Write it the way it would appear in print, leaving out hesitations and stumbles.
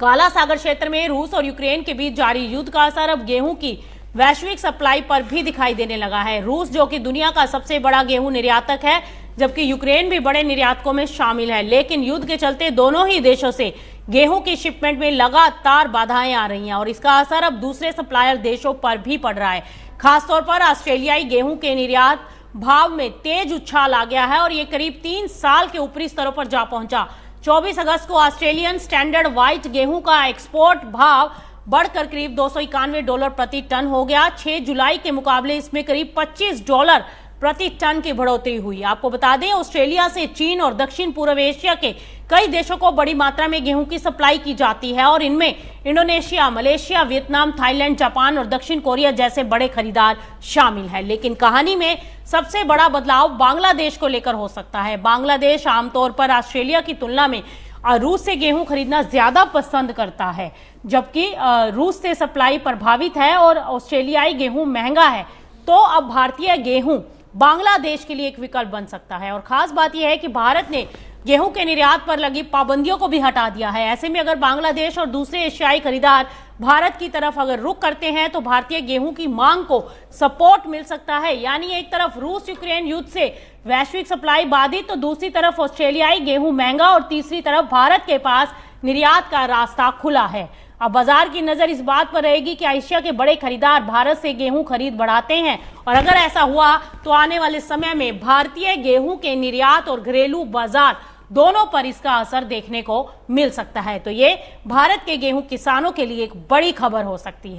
काला सागर क्षेत्र में रूस और यूक्रेन के बीच जारी युद्ध का असर अब गेहूं की वैश्विक सप्लाई पर भी दिखाई देने लगा है। रूस जो कि दुनिया का सबसे बड़ा गेहूं निर्यातक है, जबकि यूक्रेन भी बड़े निर्यातकों में शामिल है, लेकिन युद्ध के चलते दोनों ही देशों से गेहूं की शिपमेंट में लगातार बाधाएं आ रही हैं और इसका असर अब दूसरे सप्लायर देशों पर भी पड़ रहा है। खासतौर पर ऑस्ट्रेलियाई गेहूं के निर्यात भाव में तेज उछाल आ गया है और ये करीब 3 साल के ऊपरी स्तरों पर जा पहुंचा। 24 अगस्त को ऑस्ट्रेलियन स्टैंडर्ड व्हाइट गेहूं का एक्सपोर्ट भाव बढ़कर करीब $291 प्रति टन हो गया। 6 जुलाई के मुकाबले इसमें करीब $25 प्रति टन की बढ़ोतरी हुई। आपको बता दें, ऑस्ट्रेलिया से चीन और दक्षिण पूर्व एशिया के कई देशों को बड़ी मात्रा में गेहूं की सप्लाई की जाती है और इनमें Indonesia, Malaysia, Vietnam, Thailand, Japan और दक्षिण कोरिया जैसे बड़े खरीदार शामिल हैं। लेकिन कहानी में सबसे बड़ा बदलाव बांग्लादेश को लेकर हो सकता है। बांग्लादेश आमतौर पर ऑस्ट्रेलिया की तुलना में रूस से गेहूं खरीदना ज्यादा पसंद करता है, जबकि रूस से सप्लाई प्रभावित है और ऑस्ट्रेलियाई गेहूं महंगा है। तो अब भारतीय गेहूं बांग्लादेश के लिए एक विकल्प बन सकता है और खास बात यह है कि भारत ने गेहूं के निर्यात पर लगी पाबंदियों को भी हटा दिया है। ऐसे में अगर बांग्लादेश और दूसरे एशियाई खरीदार भारत की तरफ अगर रुख करते हैं तो भारतीय गेहूं की मांग को सपोर्ट मिल सकता है। यानी एक तरफ रूस यूक्रेन युद्ध से वैश्विक सप्लाई बाधित, तो दूसरी तरफ ऑस्ट्रेलियाई गेहूं महंगा और तीसरी तरफ भारत के पास निर्यात का रास्ता खुला है। अब बाजार की नजर इस बात पर रहेगी कि एशिया के बड़े खरीदार भारत से गेहूं खरीद बढ़ाते हैं और अगर ऐसा हुआ तो आने वाले समय में भारतीय गेहूं के निर्यात और घरेलू बाजार दोनों पर इसका असर देखने को मिल सकता है। तो ये भारत के गेहूं किसानों के लिए एक बड़ी खबर हो सकती है।